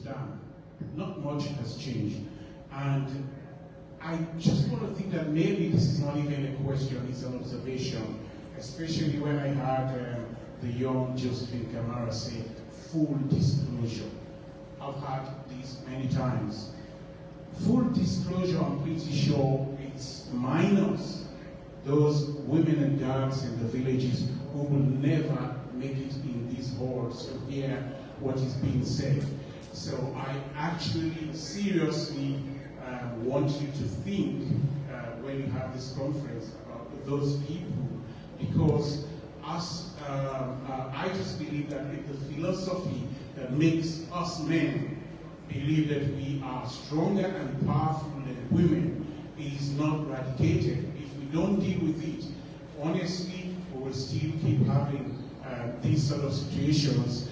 done. Not much has changed. And I just want to think that maybe this is not even a question, it's an observation, especially when I heard the young Josephine Kamara say, full disclosure. I've heard this many times. Full disclosure, I'm pretty sure it's minus those women and girls in the villages who will never make it in these halls to hear what is being said. So I actually seriously want you to think when you have this conference about those people, because I just believe that if the philosophy that makes us men believe that we are stronger and powerful than women is not eradicated, if we don't deal with it, honestly, we will still keep having these sort of situations.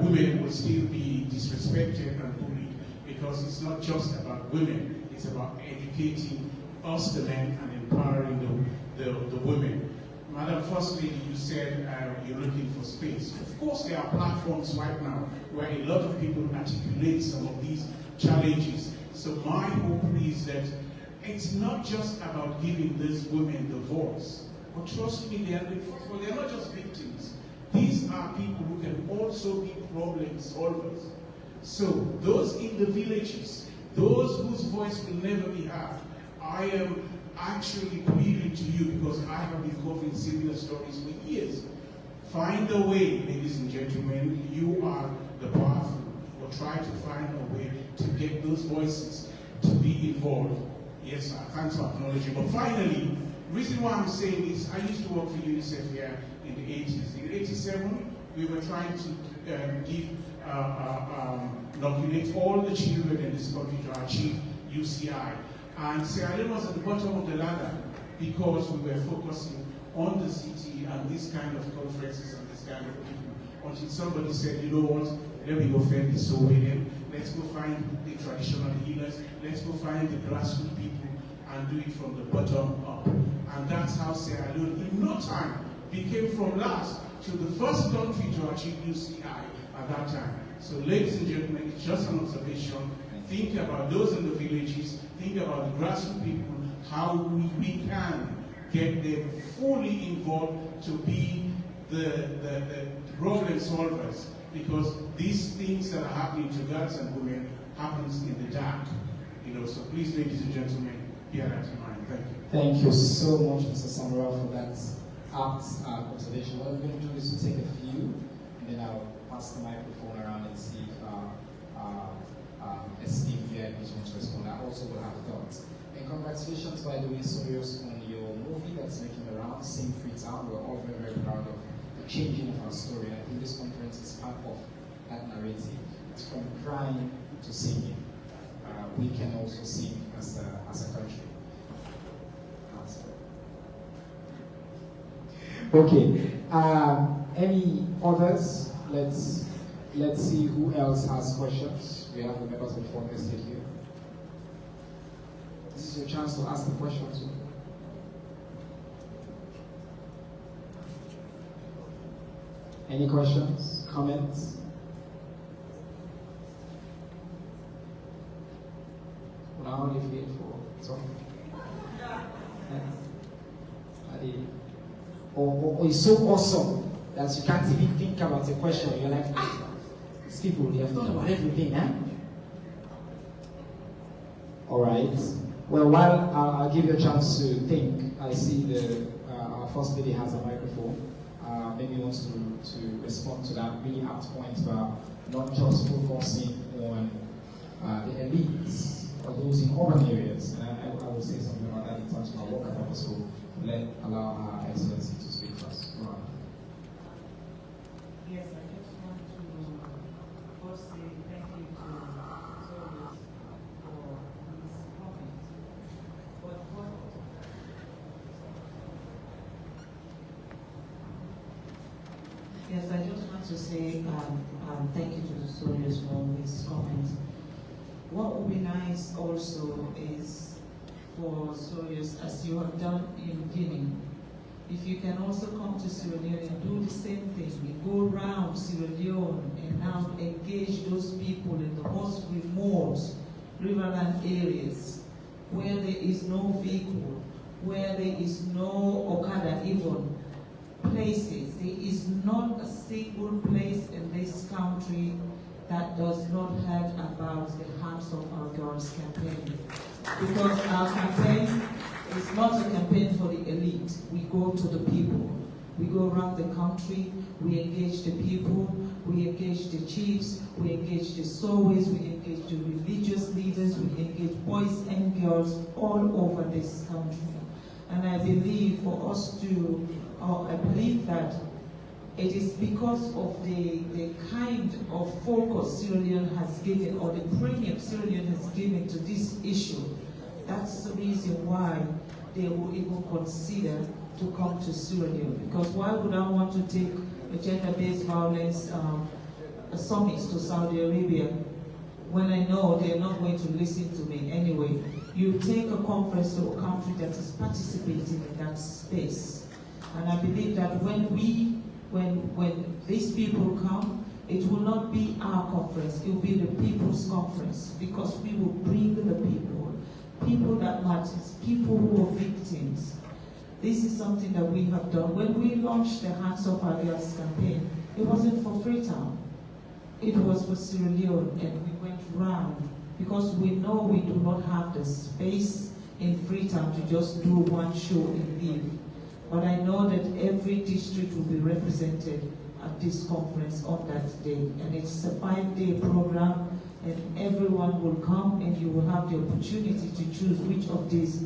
Women will still be disrespected and bullied, because it's not just about women, it's about educating us, the men, and empowering the women. Madam First Lady, you said you're looking for space. Of course, there are platforms right now where a lot of people articulate some of these challenges. So my hope is that it's not just about giving these women the voice, but trust me, they're not just victims. These are people who can also be problem solvers. So those in the villages, those whose voice will never be heard, I am actually pleading to you, because I have been covering similar stories for years. Find a way, ladies and gentlemen, you are the powerful, or try to find a way to get those voices to be involved. Yes, I can't acknowledge you. But finally, the reason why I'm saying is, I used to work for UNICEF here in the 80s. In 87, we were trying to inoculate all the children in this country to achieve UCI. And Sierra Leone was at the bottom of the ladder, because we were focusing on the city and this kind of conferences and this kind of people, until somebody said, you know what, let me go find the Sowetan, let's go find the traditional healers, let's go find the grassroots people and do it from the bottom up. And that's how Sierra Leone, in no time, became from last to the first country to achieve UCI at that time. So ladies and gentlemen, it's just an observation. Think about those in the villages, think about the grassroots people, how we can get them fully involved to be the problem solvers, because these things that are happening to girls and women happens in the dark. So please, ladies and gentlemen, bear that in mind. Thank you. Thank you so much, Mr. Samuel, for that apt observation. What we're going to do is to take a few, and then I'll pass the microphone around and see if Steve here is going to respond. I also will have thoughts. And congratulations, by the way, Sorios, on your movie that's making the round, Sing Freetown. We're all very, very proud of the changing of our story. And I think this conference is part of that narrative. It's from crying to singing. We can also sing as a country. Okay. Any others? Let's see who else has questions. We have the members of the forum listed here. This is your chance to ask the questions. Any questions? Comments? Now only here for sorry. Or it's so awesome that you can't even think about a question. You're like, these people, they have thought about everything, eh? All right. Well, while I'll give you a chance to think, I see our first lady has a microphone. Maybe wants to respond to that really apt point about not just focusing on the elites or those in urban areas. And I will say something about that in terms of our work at Purposeful. Allow our Excellency to speak first. Go on. Yes, I just want to first say thank you to Sorios for his comment. But yes, I just want to say thank you to Sorios for his comment. What would be nice also is for Sorios, as you have done in Guinea, if you can also come to Sierra Leone and do the same thing. We go around Sierra Leone and now engage those people in the most remote riverine areas where there is no vehicle, where there is no Okada even places. There is not a single place in this country that does not have about the Hands of Our Girls campaign. Because our campaign is not a campaign for the elite. We go to the people. We go around the country, we engage the people, we engage the chiefs, we engage the Sowis, we engage the religious leaders, we engage boys and girls all over this country. And I believe for us to, I believe that it is because of the kind of focus Sierra Leone has given, or the premium Sierra Leone has given to this issue. That's the reason why they will even consider to come to Sierra Leone. Because why would I want to take a gender-based violence summit to Saudi Arabia when I know they're not going to listen to me anyway? You take a conference to a country that is participating in that space. And I believe that when these people come, it will not be our conference, it will be the people's conference, because we will bring the people that matters, people who are victims. This is something that we have done. When we launched the Hands of Our Girls campaign, it wasn't for Freetown. It was for Sierra Leone, and we went round because we know we do not have the space in Freetown to just do one show and leave. But I know that every district will be represented at this conference on that day. And it's a 5-day program, and everyone will come, and you will have the opportunity to choose which of these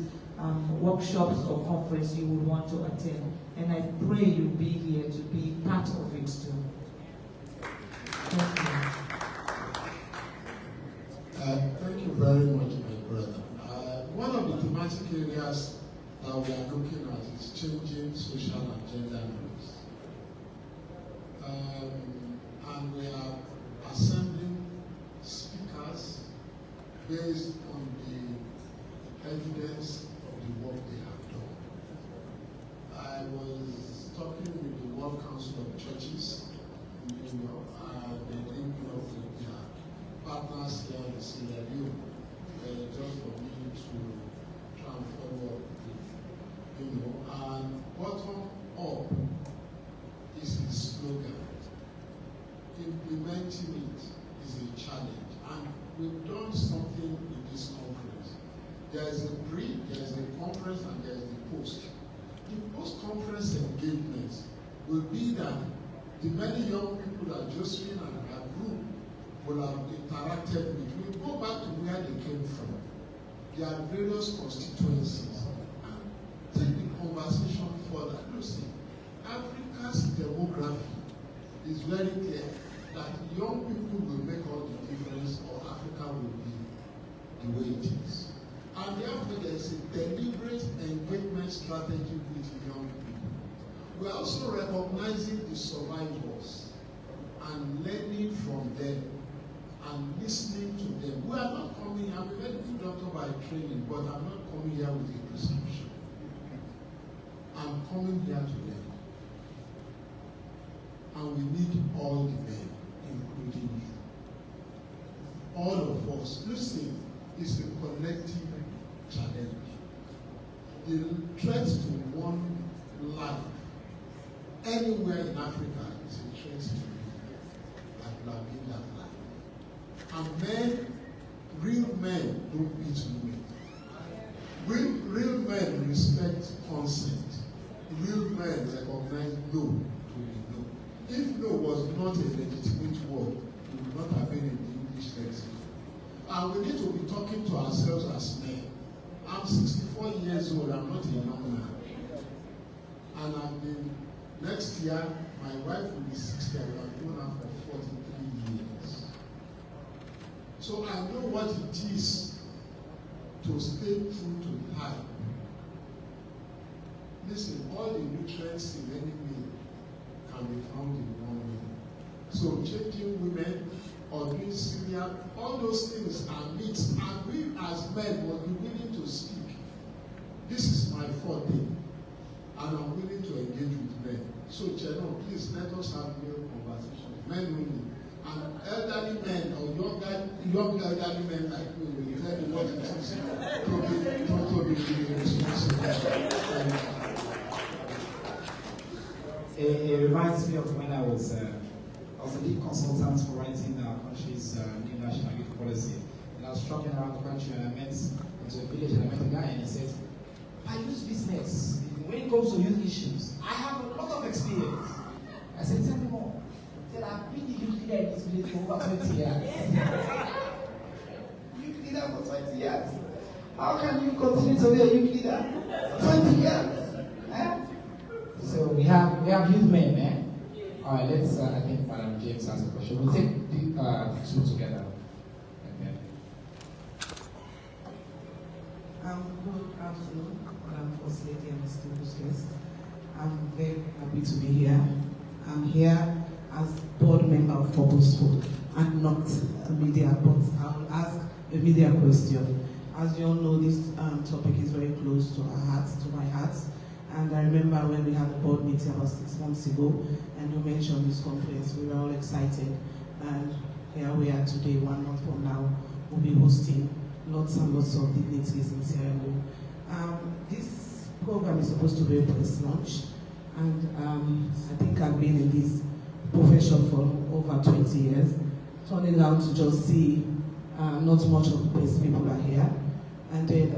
workshops or conference you would want to attend. And I pray you'll be here to be part of it too. Thank you. Thank you very much, my brother. One of the thematic areas that we are looking at is changing social and gender norms. And we are assembling speakers based on the evidence of the work they have done. I was talking with the World Council of Churches in New York, and they linked me up with their partners here in Sierra Leone, just for me to try and follow up with, and bottom up is the slogan. Implementing it is a challenge, and we've done something in this conference. There is a pre, there is a conference, and there is the post. The post-conference engagement will be that the many young people that Josephine and her group will have interacted with will go back to where they came from. There are various constituencies, and take the conversation further. Lucy, Africa's demography is very clear that young people will make all the difference, or Africa will be the way it is. And therefore, there is a deliberate engagement strategy with young people. We are also recognizing the survivors and learning from them and listening to them. We are not coming, I'm a very good doctor by training, but I'm not coming here with a prescription. I'm coming here to learn. And we need all the men, including you. All of us. Listen, it's a collective challenge. The threat to one life anywhere in Africa is a threat to you, like living that life. And men, real men don't beat women. Real men respect consent. Real men recognize no to be no. If no was not a legitimate word, it would not have been in the English text. And we need to be talking to ourselves as men. I'm 64 years old, I'm not a young man. And I've been, next year, my wife will be 60, and I've known her for 43 years. So I know what it is to stay true to time. Listen, all the nutrients in any meal can be found in one meal. So changing women or doing cereal, all those things are myths, and we as men must be willing to speak. This is my forte, and I'm willing to engage with men. So, General, please let us have real conversation. Men only. and elderly men or young elderly men like me will tell you what it is to be responsible. It reminds me of when I was a lead consultant for writing our country's new national youth policy. And I was traveling around the country and I met into a village and I met a guy and he said, "My youth business, when it comes to youth issues, I have a lot of experience." I said, "Tell me more." He said, "I've been the youth leader in this village for over 20 years. Youth leader for 20 years. How can you continue to be a youth leader for 20 years? Eh? So we have youth men, eh? All right, let's, I think Madam James has a question. We'll take the two together. Okay. Good afternoon, Madam First Lady and distinguished guests. I'm very happy to be here. I'm here as board member of Purposeful and not a media, but I will ask a media question. As you all know, this topic is very close to our hearts, to my heart. And I remember when we had a board meeting about 6 months ago, and you mentioned this conference, we were all excited. And here we are today, 1 month from now, we'll be hosting lots and lots of dignitaries in Sierra Leone. This program is supposed to be a press launch, and I think I've been in this profession for over 20 years, turning around to just see not much of the press people are here. And then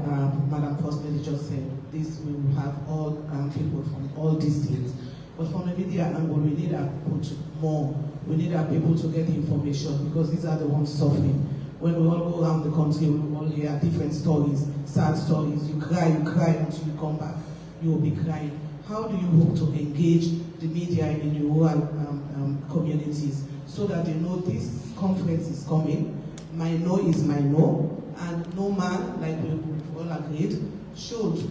Madam First Lady just said, this we will have all people from all districts. But from the media angle, we need our people to more. We need our people to get the information because these are the ones suffering. When we all go around the country, we all hear different stories, sad stories. You cry until you come back. You will be crying. How do you hope to engage the media in your rural communities so that they know this conference is coming? My no is my no, and no man, like we've all agreed, should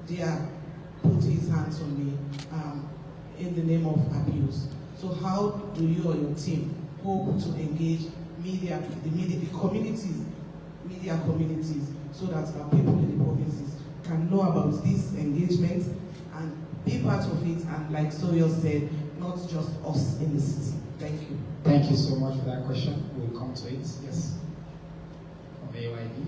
dare put his hands on me in the name of abuse. So how do you or your team hope to engage media, the communities, media communities, so that our people in the provinces can know about this engagement and be part of it, and like Soyo said, not just us in the city. Thank you. Thank you so much for that question. We'll come to it. Yes. From AYB.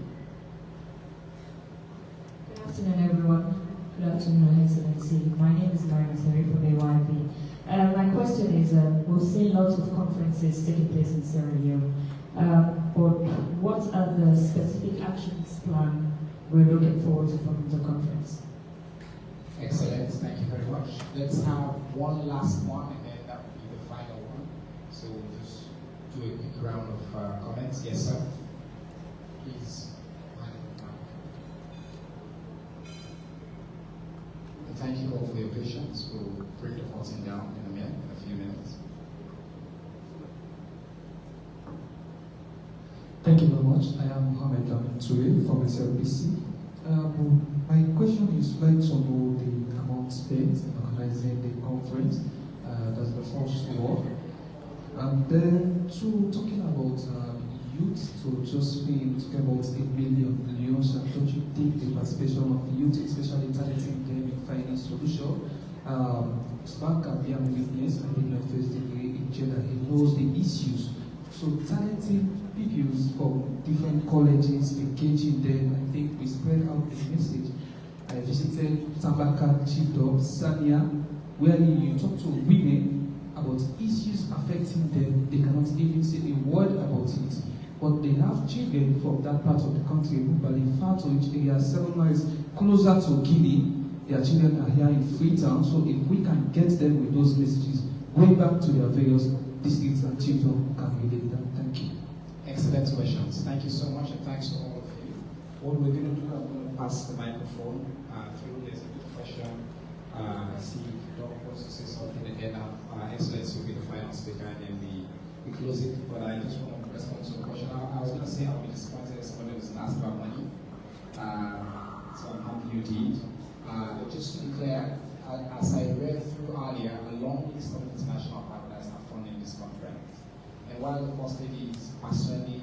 Good afternoon, everyone. Good afternoon, Excellency. My name is Mariam Terry from AYB. My question is, we've seen lots of conferences taking place in Sierra Leone, but what are the specific actions plan we're looking forward to from the conference? Excellent. Thank you very much. Let's have one last one, and then that will be the final one. So we'll just do a quick round of comments. Yes, sir. Please. Thank you all for your patience. We'll bring the voting down in a few minutes. Thank you very much. I am Mohamed Toure from SLBC. My question is like to know the amount spent in organizing the conference. That's the first one. And then two, talking about youth, so just being talking about 8 million millions, don't you think the participation of the youth, especially targeting them in finding solution? Spark can be a witness, I think my first degree in gender, he knows the issues. So targeting pupils from different colleges, engaging them, I think we spread out the message. I visited Tambaka Chiefdom, Sanya, where you talk to women about issues affecting them. They cannot even say a word about it. But they have children from that part of the country, Balifa to which area 7 miles closer to Guinea. Their children are here in Freetown, so if we can get them with those messages, going back to their various districts and children can relate them. Thank you. Excellent questions. Thank you so much, and thanks to all of you. What we're going to do, I'm going to pass the microphone through. There's a good question. I see Doc wants to say something again. Excellency will be the final speaker, and then we close it. But I just want to respond to the question. I was going to say I'll be disappointed if somebody was asked about money. So I'm happy you did. But just to be clear, as I read through earlier, a long list of international partners are funding this conference. And while the First Lady is personally,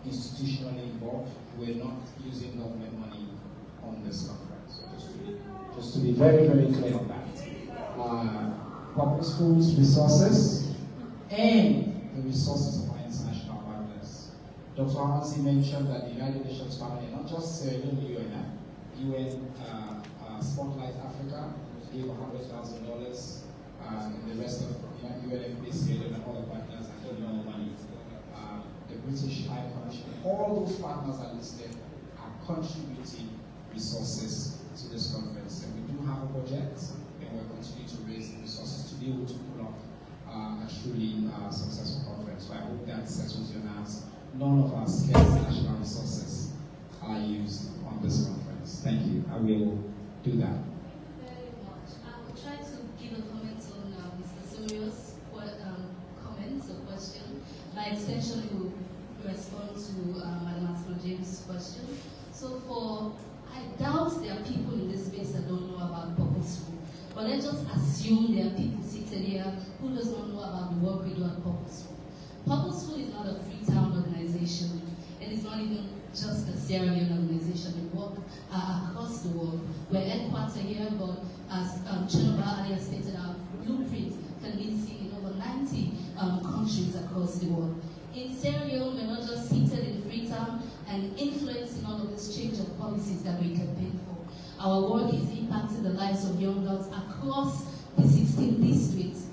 institutionally involved, we're not using government money on this conference. So just to be very, very clear on that. Purposeful's resources and the resources of our international partners. Dr. Amansi mentioned that the United Nations family, not just Sierra Leone, UN Spotlight Africa gave $100,000, and the rest of UNFPA, Sierra Leone, and other partners, I don't know money. The British High Commission, all those partners are listed, are contributing resources to this conference. And we do have a project, and we're continuing to raise the resources to be able to pull off a truly successful conference. So I hope that settles your nerves. None of our scarce national resources are used on this conference. Thank you. I will do that. Thank you very much. I will try to give a comment on Mr. Suryo's comments or question. By extension, it will respond to Madam Asma James' question. So I doubt there are people in this space that don't know about Purposeful. But let's just assume there are people seated here who does not know about the work we do at Purposeful. Purposeful is not a Freetown organization. It is not even just a Sierra Leone organization. We work across the world. We're headquartered here, but as Chinoba earlier stated, our blueprint can be seen in over 90 countries across the world. In Sierra Leone, we're not just seated in Freetown and influencing all of this change of policies that we campaign for. Our work is impacting the lives of young girls across the 16 districts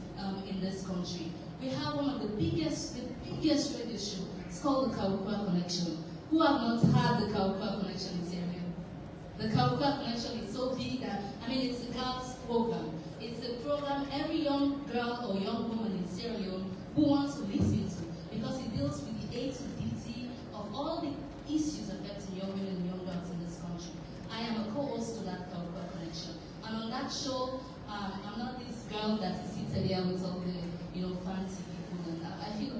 in this country. We have one of the biggest radio shows. It's called the Kawukwa Connection. Who have not had the Kawukwa Connection in Sierra Leone? The Kawukwa Connection is so big that, it's a girls' program. It's a program every young girl or young woman in Sierra Leone who wants to listen to, because it deals with the A to D of all the issues affecting young women and young girls in this country. I am a co-host to that Kawukwa Connection. And on that show, I'm not this girl that is seated here with all the fancy people. And I feel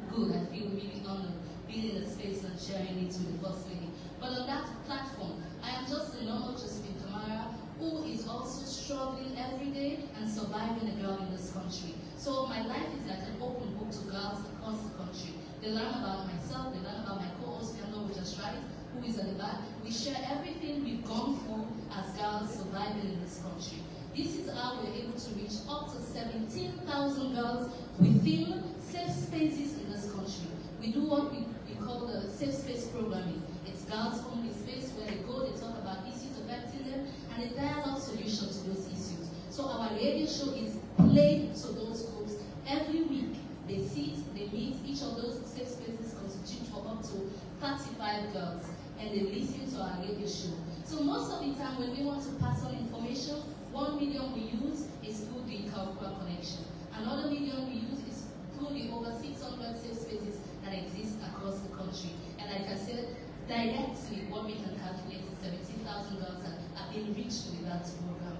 good. I feel really honored being in the space and sharing it with the First Lady. But on that platform, I am just a normal Josephine Tamara who is also struggling every day and surviving a girl in this country. So my life is like an open book to girls across the country. They learn about myself, they learn about my co-host, Piano, which is right, who is at the back. We share everything we've gone through as girls surviving in this country. This is how we're able to reach up to 17,000 girls within safe spaces in this country. We do what we call the safe space programming. It's girls' only space where they go, they talk about issues affecting them, and they dialogue solutions to those issues. So our radio show is played to those groups every week. They sit, they meet. Each of those safe spaces constitute for up to 35 girls, and they listen to our radio show. So most of the time when we want to pass on information, 1 medium we use is through the Kawukwa Connection. Another medium we use is through the over 600 safe spaces that exist across the country. And like I said, directly what we can calculate is 17,000 girls that have been reached with that program.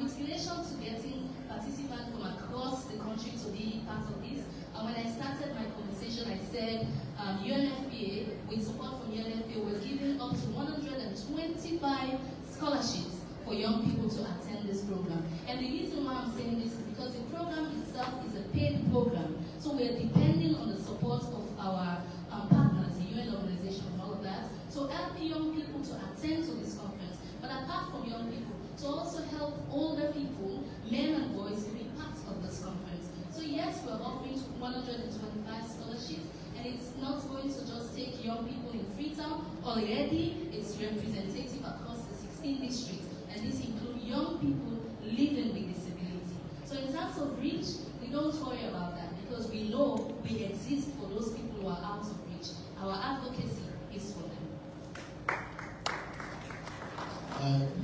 With relation to getting participants from across the country to be part of this, when I started my conversation, I said UNFPA, with support from UNFPA, we're giving up to 125 scholarships for young people to attend this program. And the reason why I'm saying this is because the program itself is a paid program. So we're depending on the support of our partners, the UN organization and all of that, to help young people to attend to this conference. But apart from young people, to also help older people, men and boys, to be part of this conference. So yes, we're offering 125 scholarships, and it's not going to just take young people in Freetown. Already, it's representative across the 16 districts. And this includes young people living with disability. So in terms of reach, we don't worry about that because we know we exist for those people who are out of reach. Our advocacy is for them.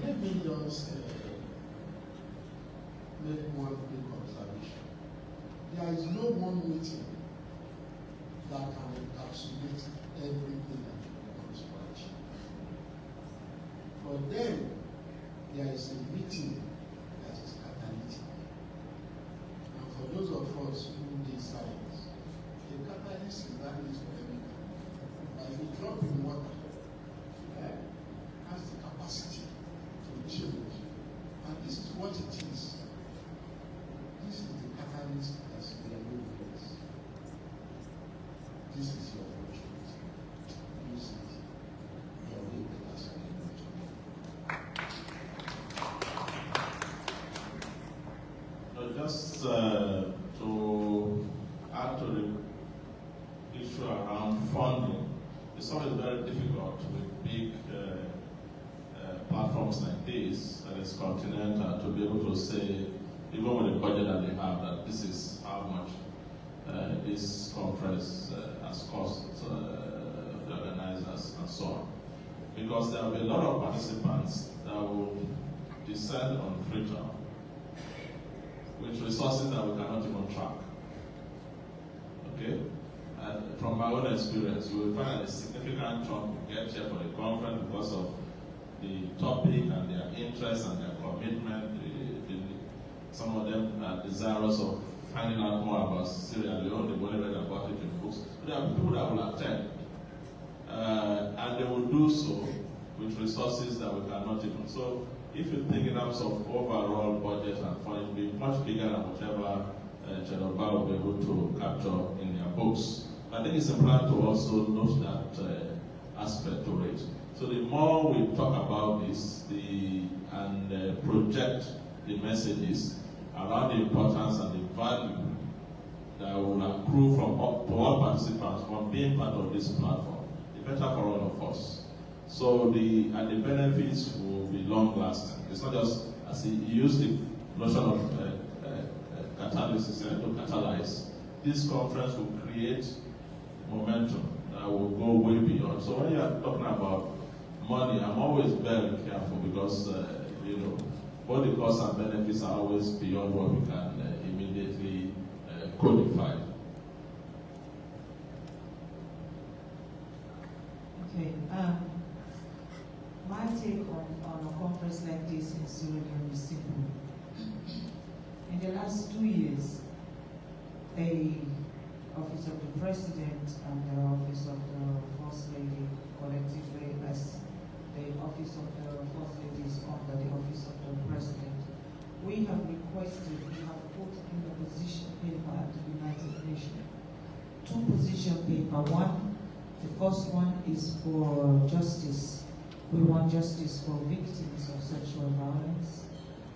Let me just make one quick observation. There is no one meeting that can encapsulate everything that becomes correction. But then, there is a meeting that is catalytic. And for those of us who need science, the catalyst is that is chemical. Like a drop in water has the capacity to change. And this is what it is. This is the catalyst that's in the movement. This is your opportunity. Use it. Your way better. it's always very difficult with big platforms like this, that is continental, to be able to say, even with the budget that they have, that this is how much this conference has cost the organizers and so on. Because there will be a lot of participants that will descend on Twitter with resources that we cannot even track. Okay? And from my own experience, you will find a significant chunk will get here for the conference because of the topic and their interest and their commitment. Some of them are desirous of finding out more about Sierra Leone. They've only read about it in books. There are people that will attend. And they will do so with resources that we cannot even. So if you think in terms of overall budget and funding, it will be much bigger than whatever Chedoba will be able to capture in their books. I think it's important to also note that aspect to it. So the more we talk about this and project the messages around the importance and the value that will accrue from all participants from being part of this platform, the better for all of us. So the benefits will be long lasting. It's not just as you use the notion of catalysis to catalyze. This conference will create momentum that will go way beyond. So when you are talking about money, I'm always very careful because both the costs and benefits are always beyond what we can immediately codify. Okay. My take on a conference like this in Sierra Leone is simple. In the last 2 years, the Office of the President and the Office of the First Lady, collectively as the Office of the First Lady is under the Office of the President, we have requested, we have put in the position paper at the United Nations. 2 position paper. One, the first one is for justice. We want justice for victims of sexual violence.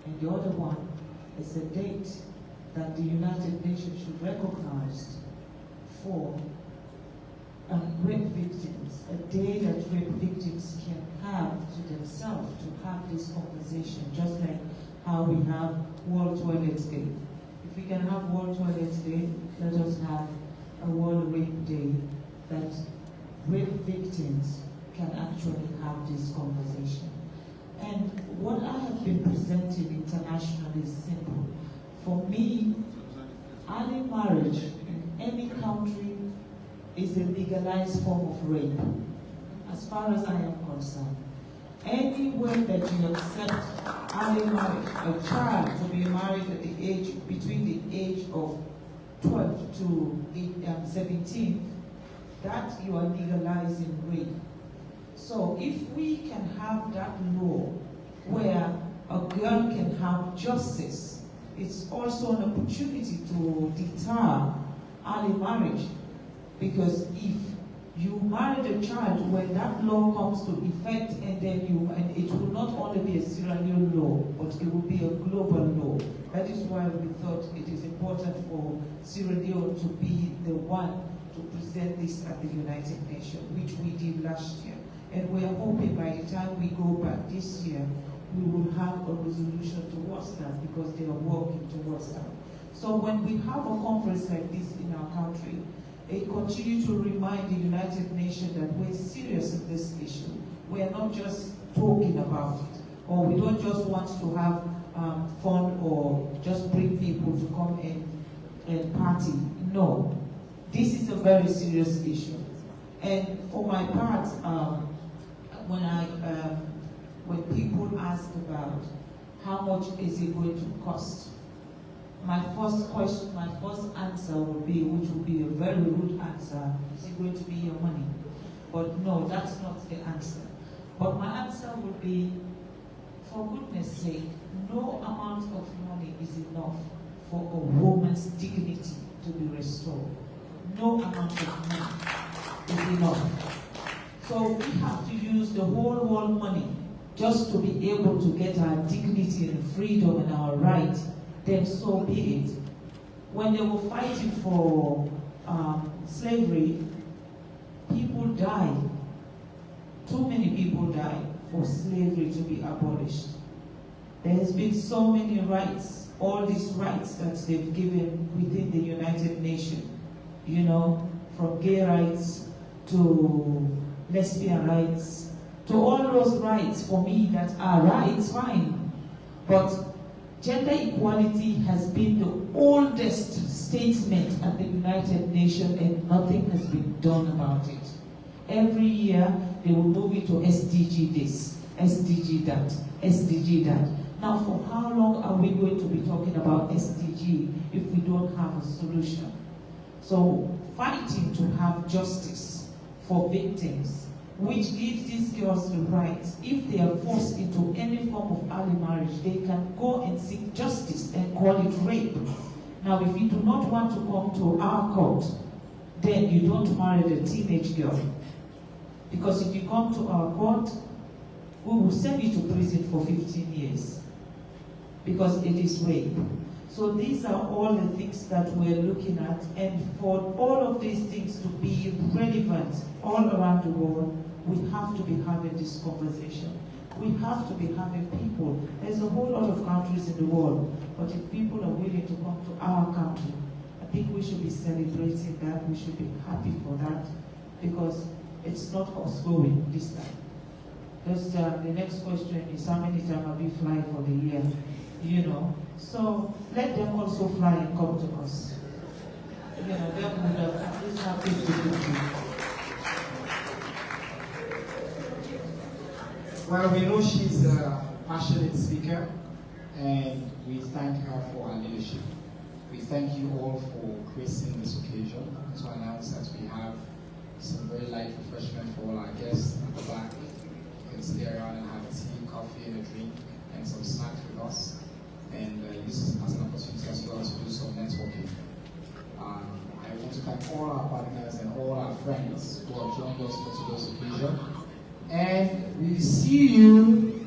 And the other one is a date that the United Nations should recognize for rape victims, a day that rape victims can have to themselves to have this conversation, just like how we have World Toilets Day. If we can have World Toilets Day, let us have a World Rape Day, that rape victims can actually have this conversation. And what I have been presenting internationally is simple. For me, early marriage in any country is a legalized form of rape, as far as I am concerned. Any way that you accept early marriage, a child to be married at the age, between the age of 12 to 17, that you are legalizing rape. So if we can have that law where a girl can have justice, it's also an opportunity to deter early marriage. Because if you married a child, when that law comes to effect, and it will not only be a Sierra Leone law, but it will be a global law. That is why we thought it is important for Sierra Leone to be the one to present this at the United Nations, which we did last year. And we are hoping by the time we go back this year, we will have a resolution towards that, because they are working towards that. So when we have a conference like this in our country, it continues to remind the United Nations that we're serious in this issue. We are not just talking about it, or we don't just want to have fun or just bring people to come in and party. No, this is a very serious issue. And for my part, when people ask about how much is it going to cost, my first answer would be, which would be a very rude answer, is it going to be your money? But no, that's not the answer. But my answer would be, for goodness sake, no amount of money is enough for a woman's dignity to be restored. No amount of money is enough. So we have to use the whole world money just to be able to get our dignity and freedom and our right. Then so be it. When they were fighting for slavery, people died too many people died for slavery to be abolished. There has been so many rights, all these rights that they've given within the United Nations, you know, from gay rights to lesbian rights, to all those rights for me that are rights, fine. But gender equality has been the oldest statement at the United Nations and nothing has been done about it. Every year they will move it to SDG this, SDG that, SDG that. Now for how long are we going to be talking about SDG if we don't have a solution? So fighting to have justice for victims, which gives these girls the rights, if they are forced into any form of early marriage, they can go and seek justice and call it rape. Now, if you do not want to come to our court, then you don't marry the teenage girl. Because if you come to our court, we will send you to prison for 15 years. Because it is rape. So these are all the things that we're looking at, and for all of these things to be relevant all around the world, we have to be having this conversation. We have to be having people. There's a whole lot of countries in the world, but if people are willing to come to our country, I think we should be celebrating that. We should be happy for that, because it's not us going this time. Just the next question is, how many times have we fly for the year? You know, so let them also fly and come to us. You know, them would have at least have 50-50. Well, we know she's a passionate speaker, and we thank her for her leadership. We thank you all for gracing this occasion to announce that we have some very light refreshment for all our guests at the back. You can stay around and have tea, coffee, and a drink, and some snacks with us. And use this as an opportunity as well to do some networking. I want to thank all our partners and all our friends who have joined us for today's occasion. And we see you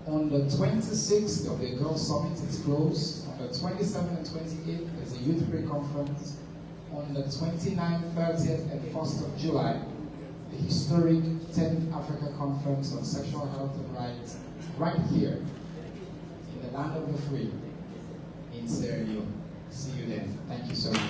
on the 26th of the Girls Summit. It's closed. On the 27th and 28th, there's a Youth Pre-Conference. On the 29th, 30th, and 1st of July, the historic 10th Africa Conference on Sexual Health and Rights, right here in the land of the free in Sierra Leone. See you then. Thank you so much.